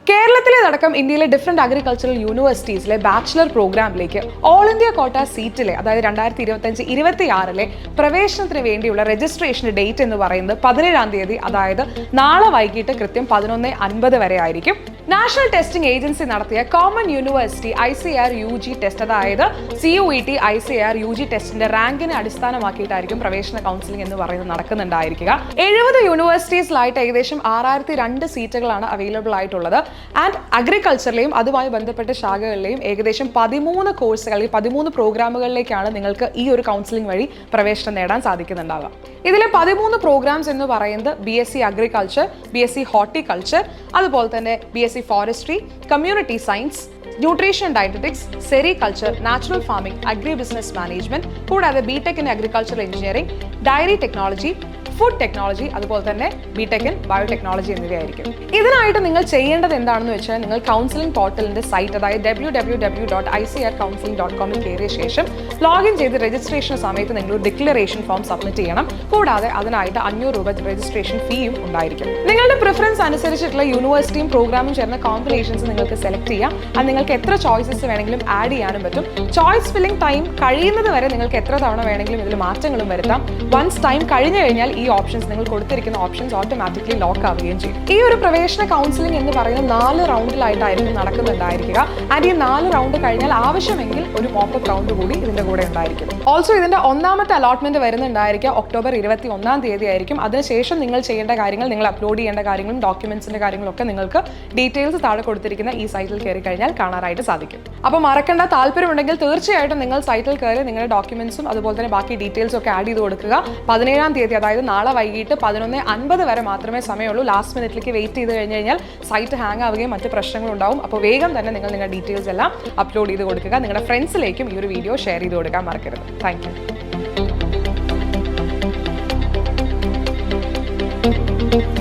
കേരളത്തിലേതടക്കം ഇന്ത്യയിലെ different agricultural യൂണിവേഴ്സിറ്റീസിലെ bachelor പ്രോഗ്രാമിലേക്ക് all India കോട്ട സീറ്റിലെ അതായത് 2025-26 പ്രവേശനത്തിന് വേണ്ടിയുള്ള രജിസ്ട്രേഷൻ ഡേറ്റ് എന്ന് പറയുന്നത് 17-ാം തീയതി, അതായത് നാളെ വൈകിട്ട് കൃത്യം 11:50 വരെ ആയിരിക്കും. നാഷണൽ ടെസ്റ്റിംഗ് ഏജൻസി നടത്തിയ common university ICAR UG test, അതായത് CUET ICAR UG ടെസ്റ്റിന്റെ റാങ്കിനെ അടിസ്ഥാനമാക്കിയിട്ടായിരിക്കും പ്രവേശന കൗൺസിലിംഗ് എന്ന് പറയുന്നത് നടക്കുന്നുണ്ടായിരിക്കുക. 70 യൂണിവേഴ്സിറ്റീസിലായിട്ട് ഏകദേശം 6002 സീറ്റുകളാണ് അവൈലബിൾ ആയിട്ടുള്ളത്. ആൻഡ് അഗ്രികൾച്ചറിലെയും അതുമായി ബന്ധപ്പെട്ട ശാഖകളിലെയും ഏകദേശം 13 കോഴ്സുകൾ, 13 പ്രോഗ്രാമുകളിലേക്കാണ് നിങ്ങൾക്ക് ഈ ഒരു കൗൺസിലിംഗ് വഴി പ്രവേശനം നേടാൻ സാധിക്കുന്നുണ്ടാവുക. ഇതിലെ 13 പ്രോഗ്രാംസ് എന്ന് പറയുന്നത് BSc അഗ്രികൾച്ചർ, BSc ഹോർട്ടിക്കൾച്ചർ, അതുപോലെ തന്നെ BSc forestry, community science, nutrition dietetics, sericulture, natural farming, agri business management, കൂടാതെ BTech in agricultural engineering, dairy technology, food technology, അതുപോലെ തന്നെ BTech ഇൻ ബയോടെക്നോളജി എന്നിവയായിരിക്കും. ഇതിനായിട്ട് നിങ്ങൾ ചെയ്യേണ്ടത് എന്താണെന്ന് വെച്ചാൽ, നിങ്ങൾ കൗൺസിലിംഗ് പോർട്ടലിന്റെ സൈറ്റ്, അതായത് www.icarcounseling.com കയറിയ ശേഷം ലോഗിൻ ചെയ്ത് രജിസ്ട്രേഷൻ സമയത്ത് നിങ്ങൾ ഒരു ഡിക്ലറേഷൻ ഫോം സബ്മിറ്റ് ചെയ്യണം. കൂടാതെ അതിനായിട്ട് 500 രൂപ രജിസ്ട്രേഷൻ ഫീയും ഉണ്ടായിരിക്കും. നിങ്ങളുടെ പ്രിഫറൻസ് അനുസരിച്ചിട്ടുള്ള യൂണിവേഴ്സിറ്റിയും പ്രോഗ്രാമും ചേർന്ന കോമ്പിനേഷൻസ് നിങ്ങൾക്ക് സെലക്ട് ചെയ്യാം. അത് നിങ്ങൾക്ക് എത്ര ചോയ്സസ് വേണമെങ്കിലും ആഡ് ചെയ്യാനും പറ്റും. ചോയ്സ് ഫില്ലിംഗ് ടൈം കഴിയുന്നത് വരെ നിങ്ങൾക്ക് എത്ര തവണ വേണമെങ്കിലും ഇതിൽ മാറ്റങ്ങളും വരുത്താം. വൺസ് ടൈം കഴിഞ്ഞു കഴിഞ്ഞാൽ ഈ ഓപ്ഷൻസ്, നിങ്ങൾ കൊടുത്തിരിക്കുന്ന ഓപ്ഷൻസ് ഓട്ടോമാറ്റിക്കലി ലോക്ക് ആവുകയും ചെയ്യും. ഈ ഒരു പ്രവേശന കൗൺസിലിംഗ് എന്ന് പറയുന്നത് 4 റൗണ്ടിലായിട്ടായിരിക്കും നടക്കുന്നുണ്ടായിരിക്കുക. ആൻഡ് ഈ 4 റൗണ്ട് കഴിഞ്ഞാൽ ആവശ്യമെങ്കിൽ ഒരു മോപ്പപ്പ് റൗണ്ട് കൂടി ഇതിന്റെ കൂടെ ഉണ്ടായിരിക്കും. ഓൾസോ ഇതിന്റെ ഒന്നാമത്തെ അലോട്ട്മെന്റ് വരുന്നുണ്ടായിരിക്കുക ഒക്ടോബർ 21-ാം തീയതി ആയിരിക്കും. അതിനുശേഷം നിങ്ങൾ ചെയ്യേണ്ട കാര്യങ്ങൾ, നിങ്ങൾ അപ്ലോഡ് ചെയ്യേണ്ട കാര്യങ്ങളും ഡോക്യുമെന്റ്സിന്റെ കാര്യങ്ങളൊക്കെ നിങ്ങൾക്ക് ഡീറ്റെയിൽസ് താഴെ കൊടുത്തിരിക്കുന്ന ഈ സൈറ്റിൽ കയറി കഴിഞ്ഞാൽ കാണാനായിട്ട് സാധിക്കും. അപ്പോൾ മറക്കേണ്ട, താല്പര്യമുണ്ടെങ്കിൽ തീർച്ചയായിട്ടും നിങ്ങൾ സൈറ്റിൽ കയറി നിങ്ങളുടെ ഡോക്യുമെന്റ്സും അതുപോലെ തന്നെ ബാക്കി ഡീറ്റെയിൽസും ഒക്കെ ആഡ് ചെയ്ത് കൊടുക്കുക. 17-ാം തീയതി, അതായത് നാളെ വൈകിട്ട് 11:50 വരെ മാത്രമേ സമയമുള്ളൂ. ലാസ്റ്റ് മിനിറ്റിലേക്ക് വെയിറ്റ് ചെയ്ത് കഴിഞ്ഞ് കഴിഞ്ഞാൽ സൈറ്റ് ഹാങ് ആവുകയും മറ്റ് പ്രശ്നങ്ങളും ഉണ്ടാവും. അപ്പോൾ വേഗം തന്നെ നിങ്ങൾ നിങ്ങളുടെ ഡീറ്റെയിൽസ് എല്ലാം അപ്ലോഡ് ചെയ്ത് കൊടുക്കുക. നിങ്ങളുടെ ഫ്രണ്ട്സിലേക്കും ഈ ഒരു വീഡിയോ ഷെയർ ചെയ്ത് കൊടുക്കാൻ മറക്കരുത്. Thank you.